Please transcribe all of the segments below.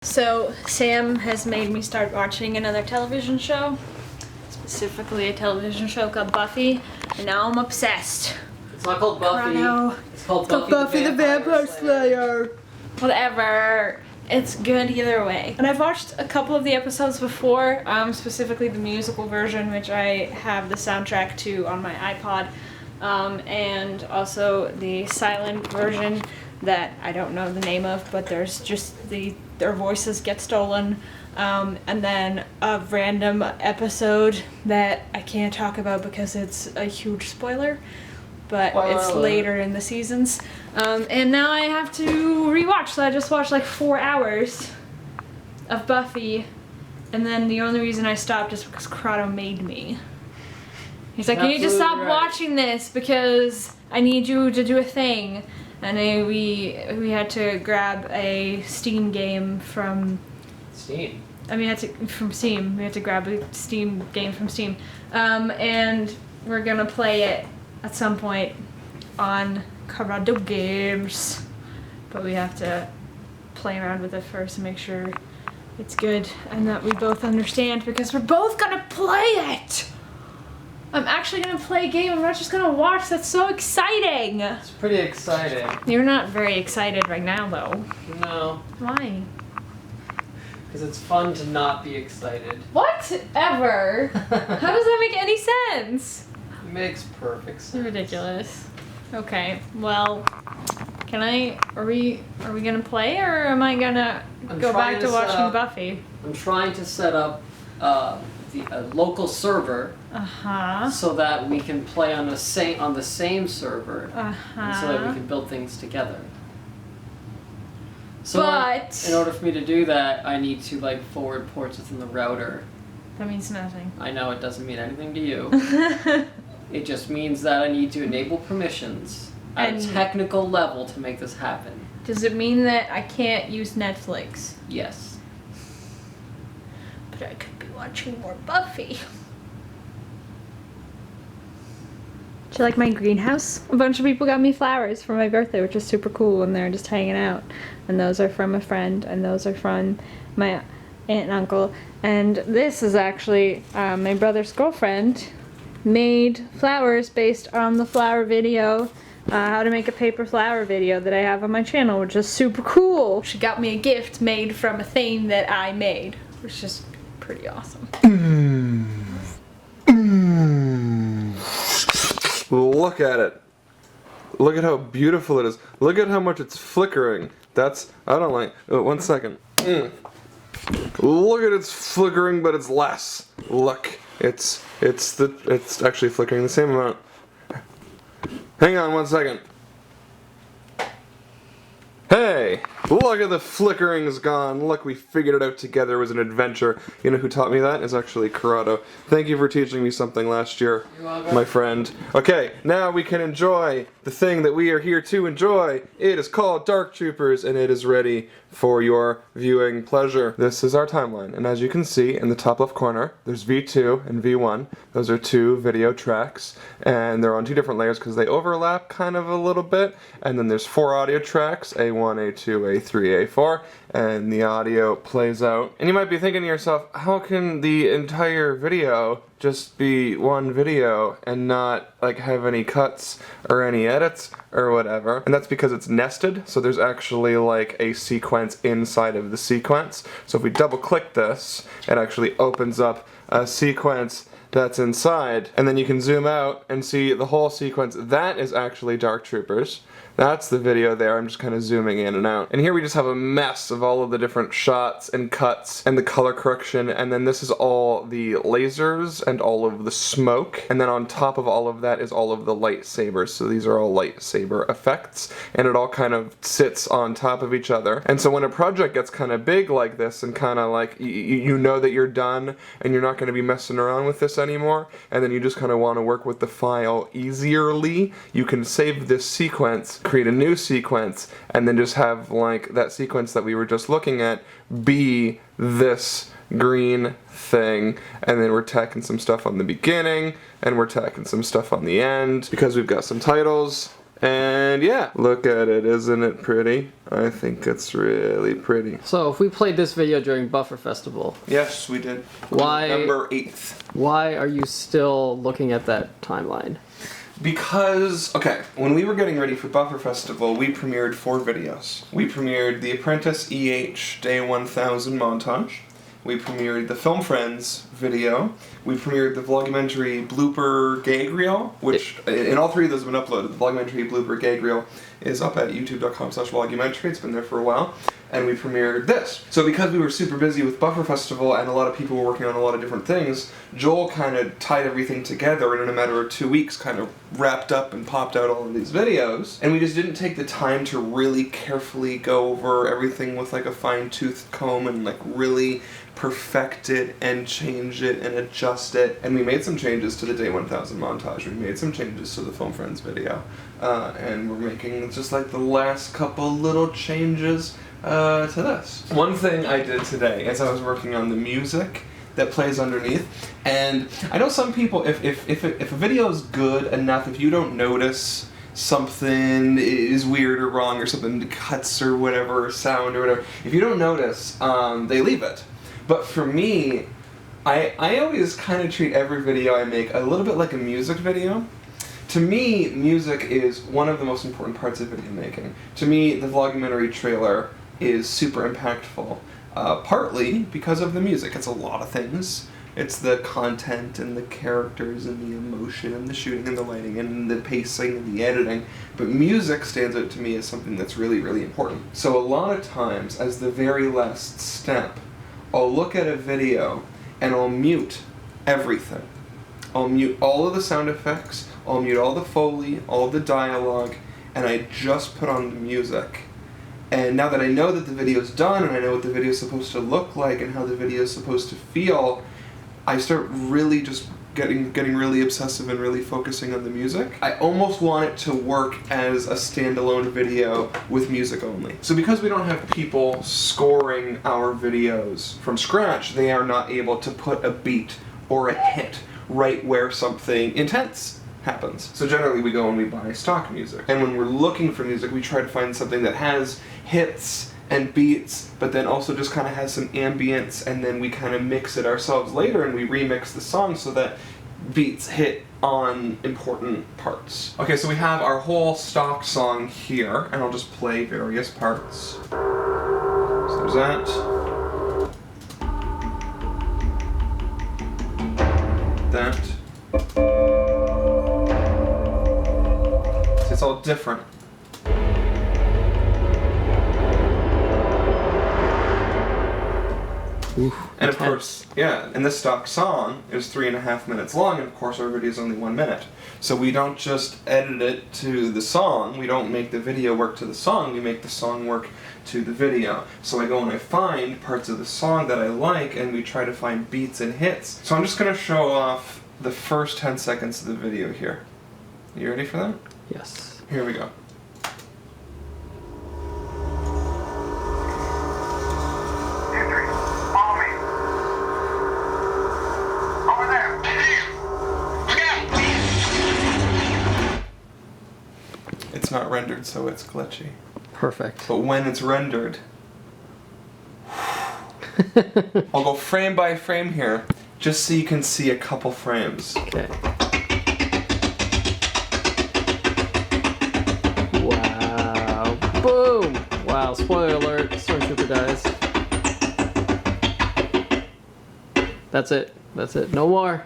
So Sam has made me start watching another television show, specifically a television show called Buffy, and now I'm obsessed. It's not called Buffy. Corrado. It's called Buffy the Vampire Slayer. Whatever. It's good either way. And I've watched a couple of the episodes before, specifically the musical version, which I have the soundtrack to on my iPod, and also the silent version that I don't know the name of, but there's just their voices get stolen, and then a random episode that I can't talk about because it's a huge spoiler, but it's later in the seasons. And now I have to rewatch, so I just watched like 4 hours of Buffy, and then the only reason I stopped is because Corrado made me. He's like, you need to stop watching this because I need you to do a thing. And we had to grab a Steam game from Steam. From Steam. We had to grab a Steam game from Steam, and we're gonna play it at some point on Corrado Games. But we have to play around with it first and make sure it's good and that we both understand, because we're both gonna play it. I'm actually gonna play a game, I'm not just gonna watch. That's so exciting! It's pretty exciting. You're not very excited right now, though. No. Why? Because it's fun to not be excited. Whatever! How does that make any sense? It makes perfect sense. Ridiculous. Okay, well, are we gonna play, or am I gonna go back to watching Buffy? I'm trying to set up a local server, so that we can play on the same server, and so that we can build things together. So in order for me to do that, I need to forward ports within the router. That means nothing. I know it doesn't mean anything to you. It just means that I need to enable permissions at a technical level to make this happen. Does it mean that I can't use Netflix? Yes. But I could be watching more Buffy. Do you like my greenhouse? A bunch of people got me flowers for my birthday, which is super cool, and they're just hanging out. And those are from a friend, and those are from my aunt and uncle. And this is actually my brother's girlfriend made flowers based on the flower video, how to make a paper flower video that I have on my channel, which is super cool. She got me a gift made from a thing that I made, which is pretty awesome. Look at it. Look at how beautiful it is. Look at how much it's flickering. I don't like, 1 second. Look at it's flickering, but it's less. Look, it's actually flickering the same amount. Hang on 1 second. Hey, look at the flickering's gone. Look, we figured it out together. It was an adventure. You know who taught me that? It's actually Corrado. Thank you for teaching me something last year, my friend. Okay, now we can enjoy the thing that we are here to enjoy. It is called Dark Troopers, and it is ready for your viewing pleasure. This is our timeline, and as you can see in the top left corner, there's V2 and V1. Those are 2 video tracks, and they're on 2 different layers because they overlap kind of a little bit. And then there's 4 audio tracks, A1, A2, A3, A4, and the audio plays out. And you might be thinking to yourself, how can the entire video just be one video and not have any cuts or any edits or whatever? And that's because it's nested, so there's actually a sequence inside of the sequence. So if we double click this, it actually opens up a sequence that's inside, and then you can zoom out and see the whole sequence. That is actually Dark Troopers. That's the video there. I'm just kind of zooming in and out. And here we just have a mess of all of the different shots and cuts and the color correction, and then this is all the lasers and all of the smoke, and then on top of all of that is all of the lightsabers. So these are all lightsaber effects, and it all kind of sits on top of each other. And so when a project gets kind of big like this and kind of you know that you're done and you're not going to be messing around with this anymore, and then you just kind of want to work with the file easierly, you can save this sequence, create a new sequence, and then just have that sequence that we were just looking at be this green thing, and then we're tacking some stuff on the beginning and we're tacking some stuff on the end because we've got some titles And yeah, look at it, isn't it pretty? I think it's really pretty. So if we played this video during Buffer Festival. Yes, we did. Why? November 8th. Why are you still looking at that timeline? Because, okay, when we were getting ready for Buffer Festival, we premiered 4 videos. We premiered the ApprenticeEh Day 1000 montage. We premiered the Film Friends video. We premiered the vlogumentary blooper gag reel, which, in all 3 of those have been uploaded. The vlogumentary blooper gag reel is up at youtube.com/vlogumentary. It's been there for a while. And we premiered this. So because we were super busy with Buffer Festival and a lot of people were working on a lot of different things, Joel kind of tied everything together and in a matter of 2 weeks kind of wrapped up and popped out all of these videos. And we just didn't take the time to really carefully go over everything with like a fine-toothed comb and like really perfect it and change it and adjust it. And we made some changes to the Day 1000 montage. We made some changes to the Film Friends video. And we're making just like the last couple little changes to this. One thing I did today is I was working on the music that plays underneath, and I know some people, if a video is good enough, if you don't notice something is weird or wrong or something cuts or whatever, or sound or whatever, if you don't notice, they leave it. But for me, I always kind of treat every video I make a little bit like a music video. To me, music is one of the most important parts of video making. To me, the vlogumentary trailer is super impactful, partly because of the music. It's a lot of things. It's the content and the characters and the emotion and the shooting and the lighting and the pacing and the editing, but music stands out to me as something that's really, really important. So a lot of times, as the very last step, I'll look at a video and I'll mute everything. I'll mute all of the sound effects, I'll mute all the Foley, all of the dialogue, and I just put on the music. And now that I know that the video's done and I know what the video's supposed to look like and how the video's supposed to feel, I start really just getting really obsessive and really focusing on the music. I almost want it to work as a standalone video with music only. So because we don't have people scoring our videos from scratch, they are not able to put a beat or a hit right where something intense happens. So generally we go and we buy stock music. And when we're looking for music, we try to find something that has hits and beats, but then also just kind of has some ambience, and then we kind of mix it ourselves later and we remix the song so that beats hit on important parts. Okay, so we have our whole stock song here, and I'll just play various parts. So there's that. That. It's all different. Oof, and of course, yeah, and this stock song is 3.5 minutes long, and of course our video is only 1 minute. So we don't just edit it to the song, we don't make the video work to the song, we make the song work to the video. So I go and I find parts of the song that I like, and we try to find beats and hits. So I'm just going to show off the first 10 seconds of the video here. You ready for that? Yes. Here we go. It's not rendered, so it's glitchy. Perfect. But when it's rendered, I'll go frame by frame here, just so you can see a couple frames. Okay. Wow. Boom! Wow, spoiler alert, Stormtrooper dies. That's it. That's it. No more.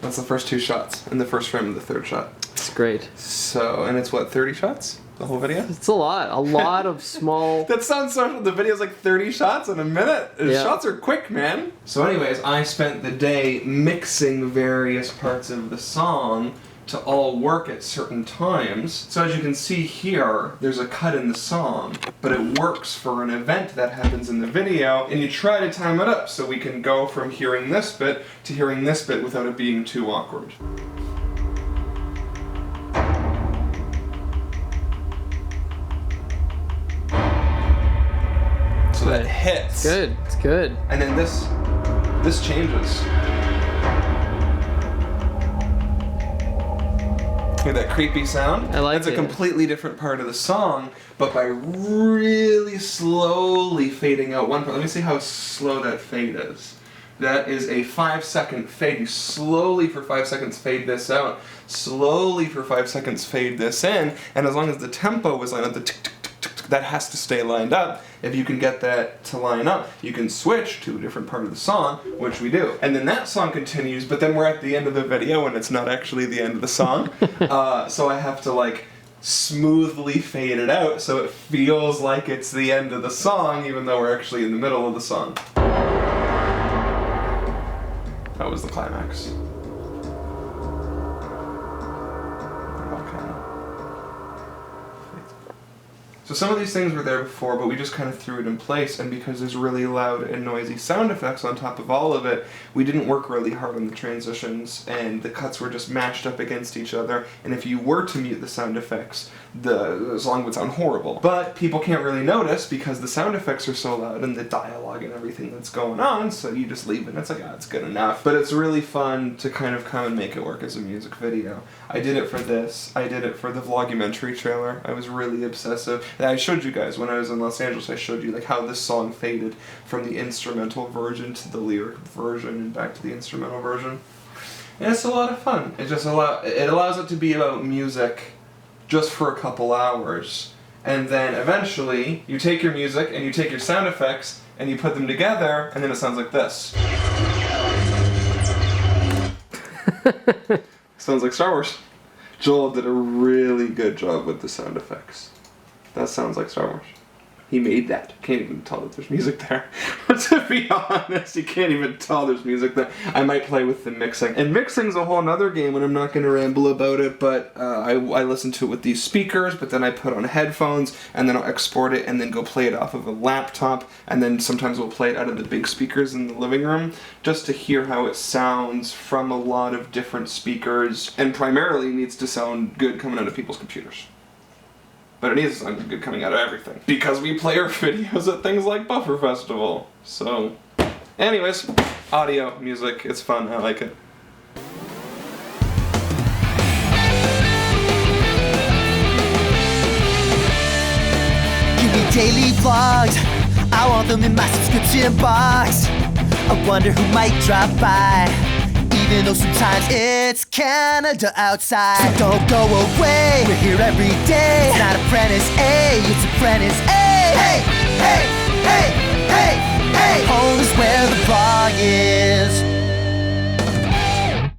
That's the first 2 shots, and the first frame of the 3rd shot. It's great. So, and it's what, 30 shots? The whole video? It's a lot of small... That sounds so... The video's like 30 shots in a minute. Yeah. Shots are quick, man. So anyways, I spent the day mixing various parts of the song to all work at certain times. So as you can see here, there's a cut in the song, but it works for an event that happens in the video, and you try to time it up so we can go from hearing this bit to hearing this bit without it being too awkward. So that hits. Good. It's good. And then this changes. Hear that creepy sound? I like It's it. a completely different part of the song, but by really slowly fading out one part. Let me see how slow that fade is. That is a 5-second fade. You slowly for 5 seconds fade this out. Slowly for 5 seconds fade this in. And as long as the tempo is lined up, the tick, tick, tick, tick, tick, that has to stay lined up. If you can get that to line up, you can switch to a different part of the song, which we do. And then that song continues, but then we're at the end of the video and it's not actually the end of the song. So I have to like smoothly fade it out so it feels like it's the end of the song, even though we're actually in the middle of the song. That was the climax. So some of these things were there before, but we just kind of threw it in place, and because there's really loud and noisy sound effects on top of all of it, we didn't work really hard on the transitions, and the cuts were just mashed up against each other, and if you were to mute the sound effects, the song would sound horrible. But people can't really notice because the sound effects are so loud and the dialogue and everything that's going on, so you just leave it and it's like, it's good enough. But it's really fun to kind of come and make it work as a music video. I did it for this. I did it for the vlogumentary trailer. I was really obsessive. And I showed you guys when I was in Los Angeles, I showed you like how this song faded from the instrumental version to the lyric version and back to the instrumental version. And it's a lot of fun. It allows it to be about music just for a couple hours. And then eventually, you take your music and you take your sound effects and you put them together, and then it sounds like this. Sounds like Star Wars. Joel did a really good job with the sound effects. That sounds like Star Wars. He made that. Can't even tell that there's music there. To be honest, you can't even tell there's music there. I might play with the mixing. And mixing's a whole nother game, and I'm not going to ramble about it, but I listen to it with these speakers, but then I put on headphones, and then I'll export it, and then go play it off of a laptop, and then sometimes we'll play it out of the big speakers in the living room, just to hear how it sounds from a lot of different speakers, and primarily needs to sound good coming out of people's computers. But it needs to sound good coming out of everything. Because we play our videos at things like Buffer Festival. So, anyways, audio, music, it's fun, I like it. Give me daily vlogs, I want them in my subscription box. I wonder who might drop by, even though sometimes it's Canada outside. So don't go away, we're here every day. It's not ApprenticeEh, it's ApprenticeEh. Hey, hey, hey, hey, hey. Home is where the vlog is.